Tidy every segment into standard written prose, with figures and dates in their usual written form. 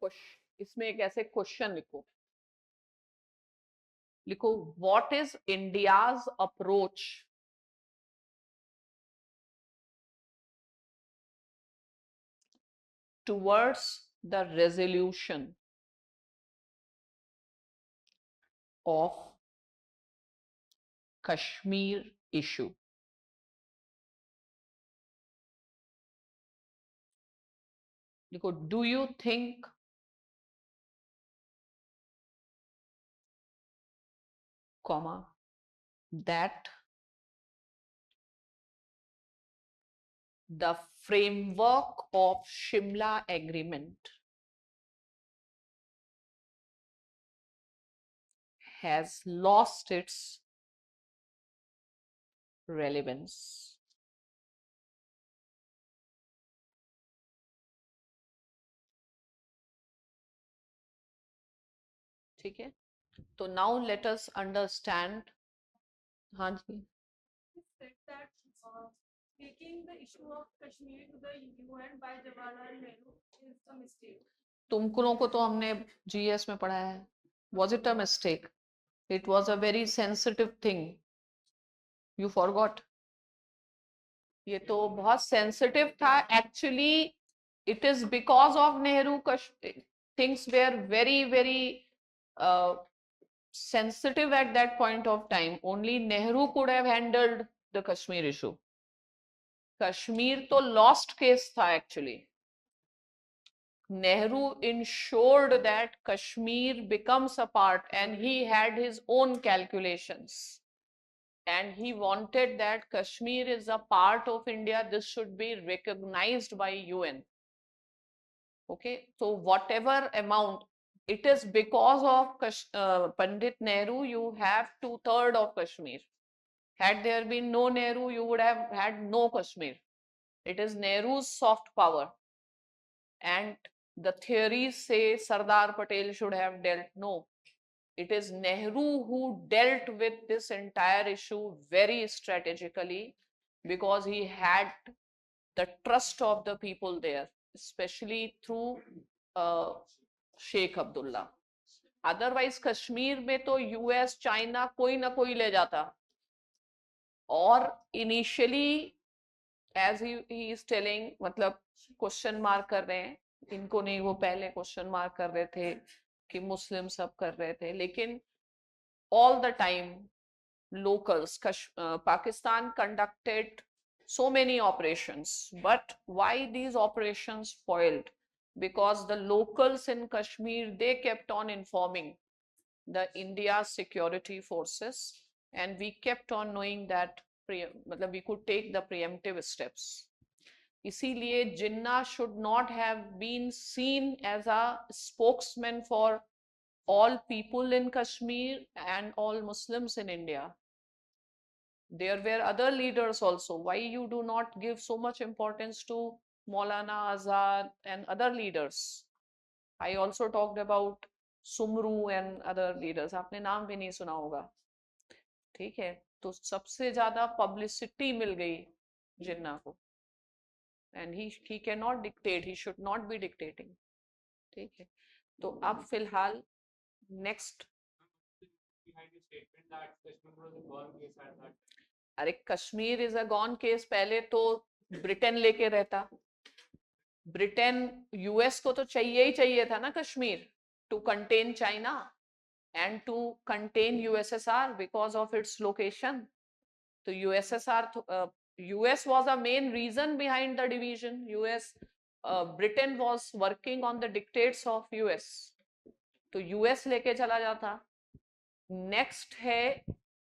इसमें एक ऐसे क्वेश्चन लिखो, what is India's approach towards the resolution of Kashmir issue. देखो, do you think comma that the framework of Shimla Agreement has lost its relevance? ठीक है, तो now let us understand. हाँ जी. Taking the issue of Kashmir to the UN by Jawaharlal Nehru is a mistake. तुमको को तो हमने GS में पढ़ा है. Was it a mistake? It was a very sensitive thing. You forgot. ये तो बहुत sensitive था. Actually, it is because of Nehru. Things were very, very sensitive at that point of time. Only Nehru could have handled the Kashmir issue. Kashmir to lost case tha actually. Nehru ensured that Kashmir becomes a part, and he had his own calculations. And he wanted that Kashmir is a part of India. This should be recognized by UN. Okay, so whatever amount, it is because of Pandit Nehru you have 2/3 of Kashmir. Had there been no Nehru, you would have had no Kashmir. It is Nehru's soft power. And the theories say Sardar Patel should have dealt. No, it is Nehru who dealt with this entire issue very strategically, because he had the trust of the people there, especially through Sheikh Abdullah. Otherwise Kashmir में तो US, China कोई ना कोई ले जाता. और initially, as he is telling, मतलब question mark कर रहे हैं, इनको नहीं, वो पहले क्वेश्चन मार्क कर रहे थे कि मुस्लिम सब कर रहे थे, लेकिन all the time locals, Pakistan conducted so many operations. But why these operations failed? Because the locals in Kashmir, they kept on informing the India's security forces, and we kept on knowing that we could take the preemptive steps. इसीलिए Jinnah should not have been seen as a spokesman for all people in Kashmir and all Muslims in India. There were other leaders also. Why you do not give so much importance to Maulana Azad and other leaders? I also talked about Sumru and other leaders. आपने नाम भी नहीं सुना होगा. ठीक है, तो सबसे ज्यादा पब्लिसिटी मिल गई जिन्ना को. And he cannot dictate. He should not be dictating. ठीक है, तो अब फिलहाल next. अरे Kashmir is a gone case. पहले तो ब्रिटेन लेके रहता. ब्रिटेन यूएस को तो चाहिए ही चाहिए था ना Kashmir, to contain China and to contain USSR because of its location. तो US was a main reason behind the division. Britain was working on the dictates of US, तो यूएस लेके चला जाता. नेक्स्ट है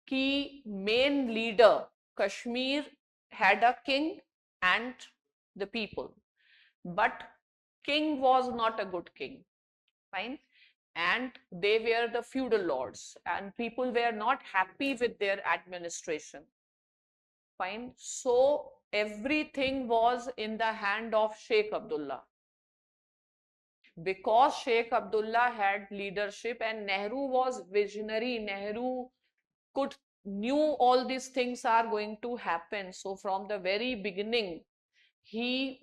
कि main leader Kashmir had a king and the people, but king was not a good king. Fine. And they were the feudal lords, and people were not happy with their administration. Fine. So everything was in the hand of Sheikh Abdullah, because Sheikh Abdullah had leadership and Nehru was visionary. Nehru knew all these things are going to happen. So from the very beginning, he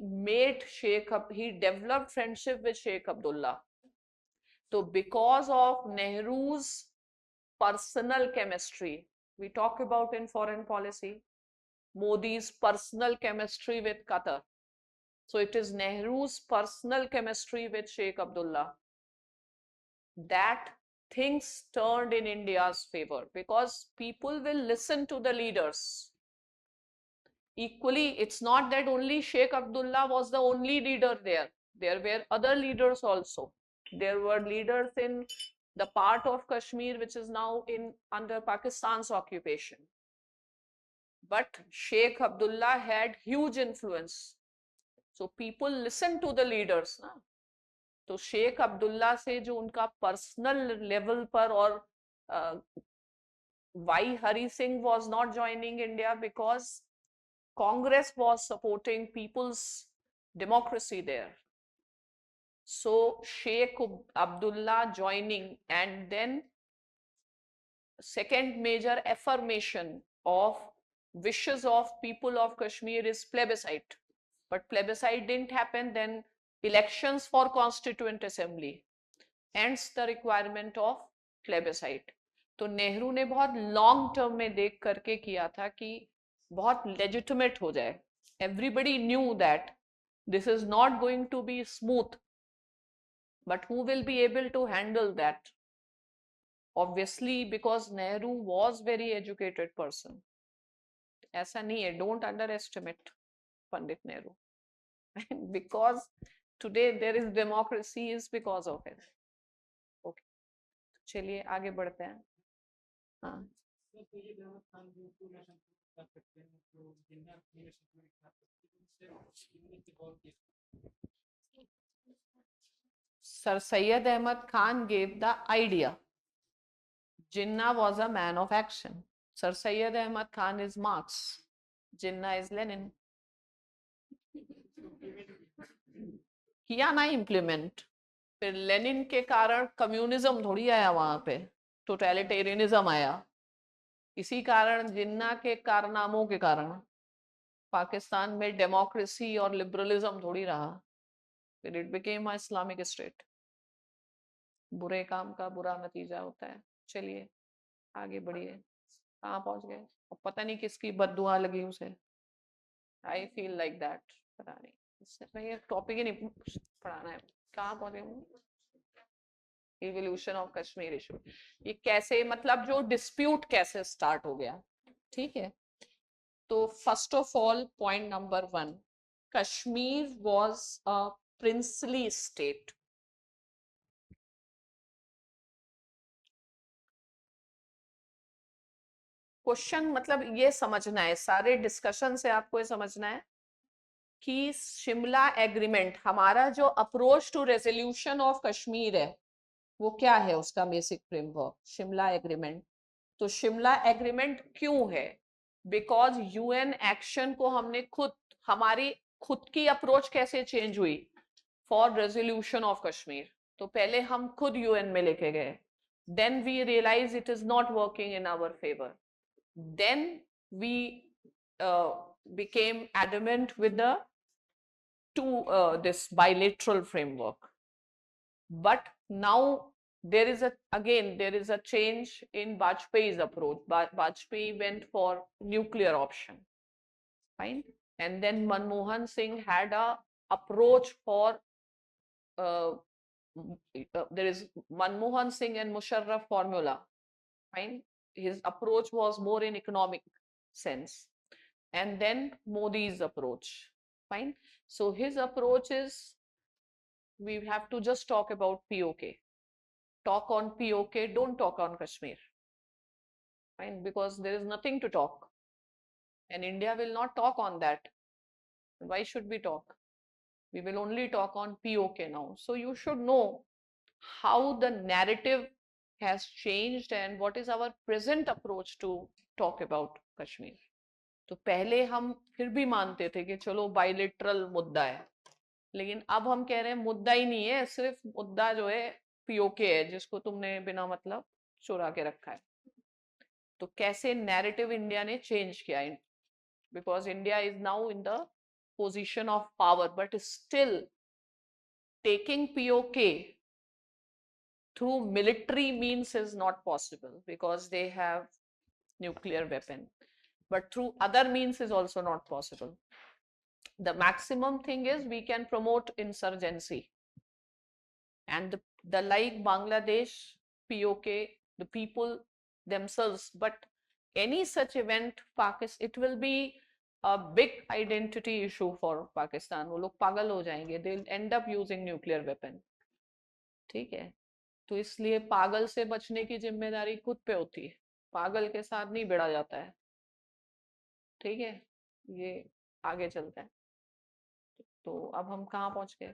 developed friendship with Sheikh Abdullah. तो because of Nehru's personal chemistry, we talk about in foreign policy, Modi's personal chemistry with Qatar. So it is Nehru's personal chemistry with Sheikh Abdullah that things turned in India's favor, because people will listen to the leaders. Equally, it's not that only Sheikh Abdullah was the only leader there. There were other leaders also. There were leaders in the part of Kashmir which is now in under Pakistan's occupation. But Sheikh Abdullah had huge influence. So people listen to the leaders. Na? तो शेख अब्दुल्ला से जो उनका personal level पर, और why Hari Singh was not joining India, because Congress was supporting people's democracy there. So Sheikh Abdullah joining, and then second major affirmation of wishes of people of Kashmir is plebiscite. But plebiscite didn't happen. Then elections for constituent assembly, hence the requirement of plebiscite. तो नेहरू ने बहुत long term में देख करके किया था कि बहुत लेजिटिमेट हो जाए. Everybody knew that this is not going to be smooth, but who will be able to handle that? Obviously, because Nehru was very educated person. ऐसा नहीं है, don't underestimate Pandit Nehru. Because today there is democracy is because of it. Okay, चलिए आगे बढ़ते हैं. हाँ, Sir Syed Ahmad Khan gave the idea. Jinnah was a man of action. Sir Syed Ahmad Khan is Marx. Jinnah is Lenin. किया ना implement. फिर Lenin के कारण कम्युनिज्म थोड़ी आया वहां पे, टोटलिटेरियनिज्म आया. इसी कारण जिन्ना के कारनामों के कारण पाकिस्तान में डेमोक्रेसी और लिबरलिज्म थोड़ी रहा. फिर it became a Islamic state. बुरे काम का बुरा नतीजा होता है. चलिए आगे बढ़िए. कहाँ पहुंच गए? और पता नहीं किसकी बद्दुआ लगी उसे. I feel like that. पता नहीं, इससे टॉपिक ही नहीं पढ़ाना है. कहाँ पहुंचे? Evolution of Kashmir issue. ये कैसे, मतलब जो डिस्प्यूट कैसे स्टार्ट हो गया. ठीक है, तो first of all point number 1, Kashmir was a princely state. Question मतलब ये समझना है, सारे डिस्कशन से आपको ये समझना है कि शिमला एग्रीमेंट, हमारा जो approach to resolution of Kashmir है वो क्या है, उसका बेसिक फ्रेमवर्क शिमला एग्रीमेंट. तो शिमला एग्रीमेंट क्यों है? बिकॉज यूएन एक्शन को हमने खुद, हमारी खुद की अप्रोच कैसे चेंज हुई फॉर रेजोल्यूशन ऑफ कश्मीर. तो पहले हम खुद यूएन में लेके गए, then we realize it is not working in our favour, then we became adamant with the this bilateral framework. But now there is a change in Vajpayee's approach. Vajpayee went for nuclear option, fine, and then Manmohan Singh had a approach for there is Manmohan Singh and Musharraf formula, fine. His approach was more in economic sense, and then Modi's approach, fine. So his approach is, we have to just talk about POK, talk on POK, don't talk on Kashmir, fine, because there is nothing to talk and India will not talk on that. Why should we talk? We will only talk on POK now. So you should know how the narrative has changed and what is our present approach to talk about Kashmir. तो पहले हम फिर भी मानते थे कि चलो bilateral मुद्दा है, लेकिन अब हम कह रहे हैं मुद्दा ही नहीं है, सिर्फ मुद्दा जो है पीओके है, जिसको तुमने बिना मतलब चुरा के रखा है. तो कैसे नैरेटिव इंडिया ने चेंज किया, because India is now in the position of power, but still taking POK through military means is not possible because they have nuclear weapon, but through other means is also not possible. The maximum thing is we can promote insurgency, and the like Bangladesh, POK, the people themselves. But any such event, Pakistan, it will be a big identity issue for Pakistan. वो लोग पागल हो जाएंगे. They'll end up using nuclear weapon. ठीक है. तो इसलिए पागल से बचने की जिम्मेदारी खुद पे होती है. पागल के साथ नहीं भिड़ा जाता है. ठीक है. ये आगे चलता है. तो अब हम कहाँ पहुंच गए?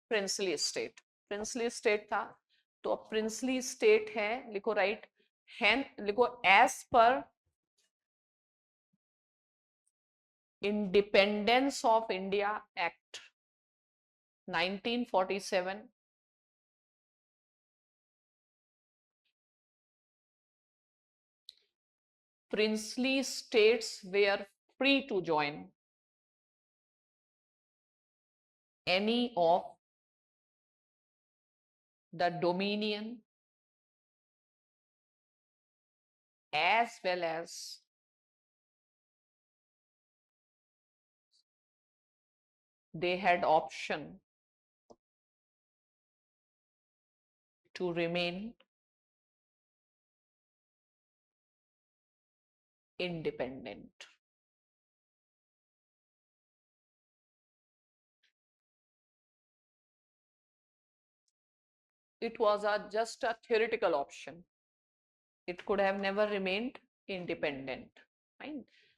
Princely state. प्रिंसली स्टेट था, तो अब प्रिंसली स्टेट है, लिखो राइट हैन, लिखो as per independence of India act 1947, princely states were free to join any of the dominion as well as they had option to remain independent. It was just a theoretical option. It could have never remained independent. Fine.